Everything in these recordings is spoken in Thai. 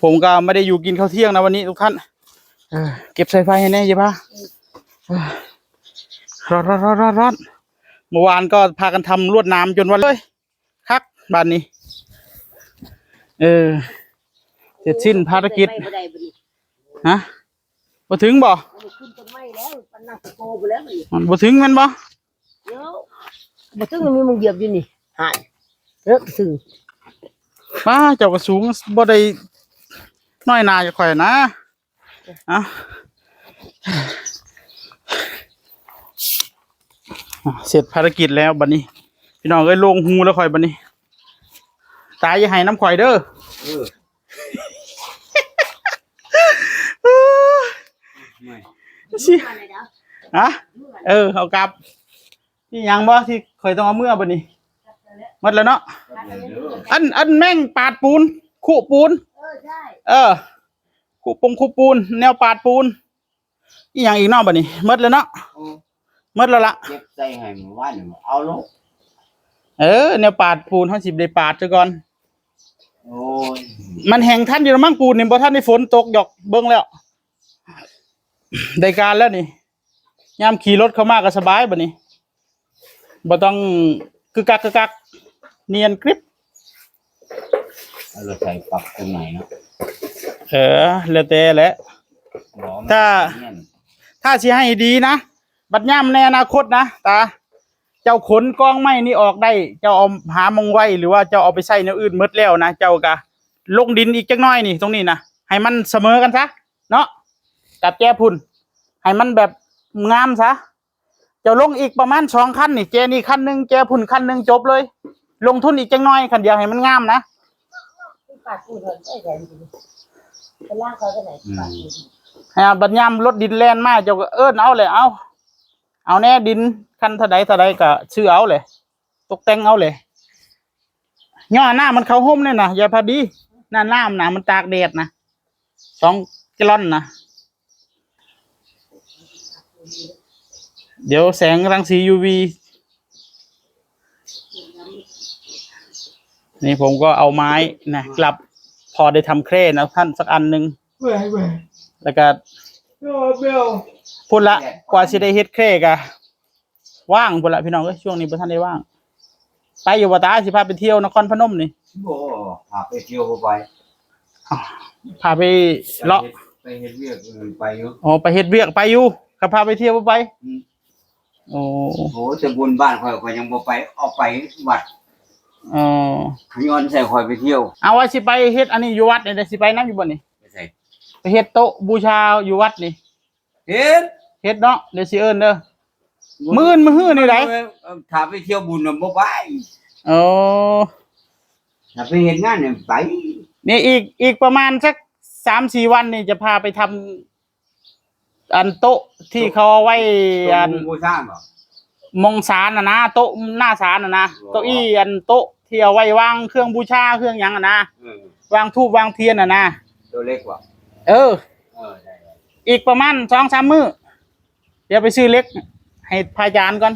ผมก็ไม่ได้อยู่กินข้าวเที่ยงนะวันนี้ทุกท่านเก็บสายไฟให้แน่ใช่ปะร้อนเมื่อวานก็พากันทำลวดน้ำจนวันเลยคักบ้านนี้เสร็จสิ้นภารกิจฮะบ่ถึงบ่มันบ่ถึงมันบ่บ่ถึงมันมีมึงเหยียบอยู่นี่หายเลิกถึงป้าเจ้าก็สูงบ่ได้น้อยหนาจะข่อยนะเสร็จภารกิจแล้วบัดนี้พี่น้องเอ้ยลงหูแล้วข่อยบัดนี้ตายอย่าให้น้ำข่อยเด้อสิเอากลับที่ยังบ่ที่ข่อยต้องเอาเมื่อบัดนี้หมดแล้วเนาะอันแม่งปาดปูนคู่ปูนคู่ปูนแนวปาดปูนอีหยังอีกเนาะบัดนี้หมดแล้วเนาะหมดแล้วล่ะเก็บใส่ให้หมู่บ้านเอาลงแนวปาดปูนเฮาสิได้ปาดซะก่อนโอ้ยมันแห้งทันอยู่แล้วมั้งปูนนี่บ่ทันได้ฝนตกหยอกเบิ่งแล้วได้การแล้วนี่ยามขี่รถเข้ามาก็สบายบัดนี้บ่ต้องกึกกักเนียนกริบเราใส่ปรับตรงไหนเนาะแล้วแต่แหละถ้าสิให้ดีนะบัดย่ำในอนาคตนะตาเจ้าขนกองไม้นี่ออกได้เจ้าเอาหามงไว้หรือว่าเจ้าเอาไปใส่แนวอื่นหมดแล้วนะเจ้าก็ลงดินอีกจักหน่อยนี่ตรงนี้นะให้มันเสมอกันซะเนาะกับแจพุ่นให้มันแบบงามซะเจ้าลงอีกประมาณ2 คันนี่แจนี่คันนึงแจพุ่นคันนึงจบเลยลงทุนอีกจักหน่อยคันเดียวให้มันงามนะปาดปูนได้แค่นี้ไปล่างเขาไปไหนปาดปูนบัดย่ำรถดินแล่นมาเจ้าก็เอาเลยเอาแน่ดินคันเท่าใดก็ชื่อเอาเลยตกแต่งเอาเลยย่อหน้ามันเข้าห่มเนี่ยนะอย่าพอดีหน้ามันตากแดดนะ2 กลอนนะเดี๋ยวแสงรังสี UV นี่ผมก็เอาไม้นะกลับพอได้ทำแคร่นะท่านสักอันนึงแล้วก็พูดละกว่าสิได้เฮ็ดแคร่กะว่างพูดละพี่น้องช่วงนี้บ่ทันได้ว่างไปอยู่บ่ตาสิพาไปเที่ยวนครพนมนี่บ่พาไปเที่ยวบ่ไปพาไปเลาะไปเฮ็ดเวียกไปอยู่ไปเฮ็ดเวียกไปอยู่ก็พาไปเที่ยวบ่ไปโอ้โหแต่บุญบ้านข่อยยังบ่ไปออกไปวัดย้อนใส่ข่อยไปเที่ยวเอาว่าสิไปเฮ็ดอันนี้อยู่วัดนี่ได้สิไปนำอยู่บ่นี่ไปเฮ็ดโต๊ะบูชาอยู่วัดนี่เฮ็ดเนาะเดี๋ยวสิเอิ้นเด้อมื้อมื้อนี่ไดถ้าไปเที่ยวบุญน่ะบ่ไปถ้าไปเฮ็ดงานเนี่ยไปนี่อีกประมาณสัก 3-4 วันนี่จะพาไปทำอันโต๊ะที่เขาเอาไว้อันบูชาบ่มงศาลน่ะนะโต๊ะหน้าศาลน่ะนะเก้าอี้อันโต๊ะที่เอาไว้วางเครื่องบูชาเครื่องหยังอ่ะนะวางธูปวางเทียนน่ะนะตัวเล็กกว่าได้อีกประมาณ 2-3 มื้อเดี๋ยวไปซื้อเล็กให้พระอาจารย์ก่อน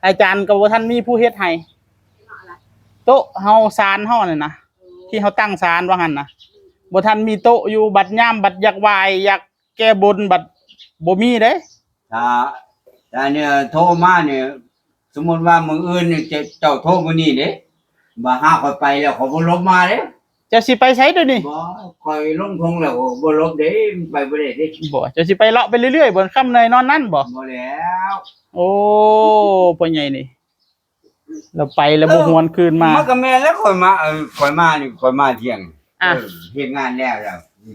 อาจารย์ก็บ่ทันมีผู้เฮ็ดให้โต๊ะเฮาศาลเฮานั่นนะที่เฮาตั้งศาลว่างั้นนะบ่ทันมีโต๊ะอยู่บัดยามบัดอยากไหว้อยากแก้บนบัดบ่มีเด้ถ้าเนี่ยโทรมาเนี่ยสมมุติว่ามื้ออื่นเนี่ยเจ้าโทรมื้อนี้เด้บ่หาข่อยไปแล้วเขาบ่ลบมาเด้จะสิไปไสเด้อนี่บ่ข่อยลงทงแล้วบ่ลบเด้ไปบ่ได้เด้บ่จะสิไปเลาะไปเรื่อยๆบ่ค่ำเนยนอนนั่นบ่แล้วโอ้พ่อใหญ่นี่เราไปแล้วบ่ฮวนคืนมามันก็แม่นแล้วข่อยมานี่ข่อยมาเที่ยงเฮ็ดงานแล้ว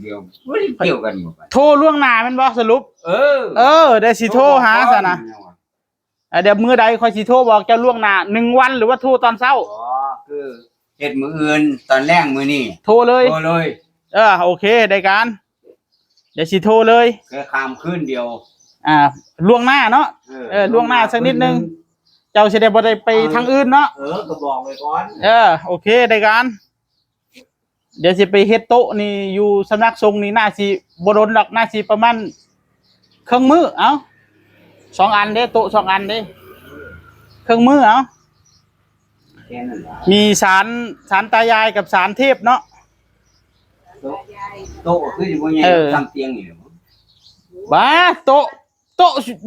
เดี๋ยวบ่ได้เกี่ยวกันบ่ไปโทรล่วงหน้าแม่นบ่สรุปได้สิโทรหาซะนะเดี๋ยวมื้อใดค่อยสิโทรบอกเจ้าล่วงหน้า1 วันหรือว่าโทรตอนเช้าคือเฮ็ดมื้ออื่นตอนแรกมื้อนี้โทรเลยโอเคได้การเดี๋ยวสิโทรเลยแค่ข้ามคืนเดียวล่วงหน้าเนาะล่วงหน้าสักนิดนึงเจ้าสิได้บ่ได้ไปทางอื่นเนาะก็บอกไว้ก่อนโอเคได้การเดี๋ยวสิไปเฮ็ดโต๊ะนี่อยู่สำนักสงฆ์นี่น่าสิบ่โดนดอกน่าสิประมาณครึ่งมื้อ2 อันเด้โต๊ะ2 อันเด้ครึ่งมื้อแค่นั้นมีศาลตายายกับศาลเทพเนาะ โต๊ะคือสิบ่ใหญ่ เออ ซ้ำเตียงนี่แหละ บ้าโต๊ะ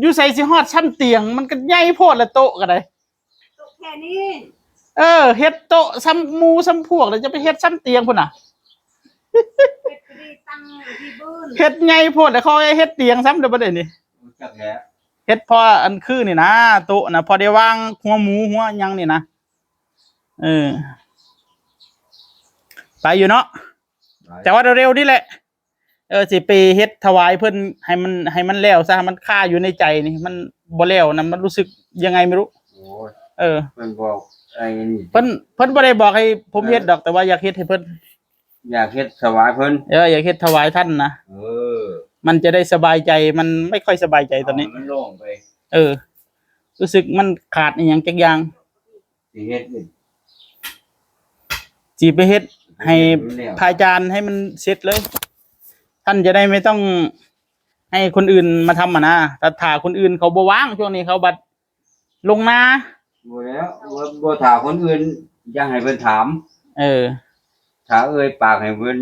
อยู่ใส่สิฮอดชั้นเตียงมันก็ใหญ่โพดละโต๊ะก็ได้ ตกแค่นี้ เฮ็ดโต๊ะซ้ำหมู่ซ้ำพวกแล้วจะไปเฮ็ดซ้ำเตียงพุ่นน่ะ เป็ดดีตั้งที่บื้น เฮ็ดใหญ่โพดแล้วเขาให้เฮ็ดเตียงซ้ำเด้อบ่ได้นี่ จักแล้ว เฮ็ดพออันคือนี่นะโต๊ะนะพอได้วางหัวหมูหัวหยังนี่นะไปอยู่เนาะแต่ว่าเร็วๆนี่แหละสิไปเฮ็ดถวายเพิ่นให้มันแล้วซะมันคาอยู่ในใจนี่มันบ่แล้วนะมันรู้สึกยังไงไม่รู้ โอ้ย เออ เพิ่นบอกไอ้นี่ เพิ่นบ่ได้บอกให้ผมเฮ็ดดอกแต่ว่าอยากเฮ็ดให้เพิ่น อยากเฮ็ดถวายเพิ่น อยากเฮ็ดถวายท่านนะ เออ มันจะได้สบายใจมันไม่ค่อยสบายใจตอนนี้ มันโล่งไป รู้สึกมันขาดอีหยังจักอย่าง สิเฮ็ดนี่ สิไปเฮ็ดให้พระอาจารย์ให้มันเสร็จเลย ท่านจะได้ไม่ต้องให้คนอื่นมาทำนะแต่ถ้าคนอื่นเขาบ่ว่างช่วงนี้เขาบัดลงนา บ่แล้วบ่ถามคนอื่นอย่าให้เพิ่นถาม เออ ถ้าเอ่ยปากให้เพิ่น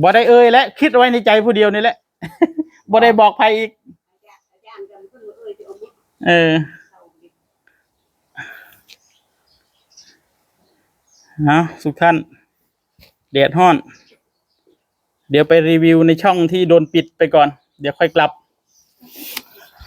บ่ได้เอ่ยและคิดไว้ในใจผู้เดียวนี่แหละ บ่ได้บอกใครอีก อาจารย์กันเพิ่นเอ้ยที่เอามุก เออ เอาดิ ทุกท่านแดดฮ้อน เดี๋ยวไปรีวิวในช่องที่โดนปิดไปก่อน เดี๋ยวค่อยกลับ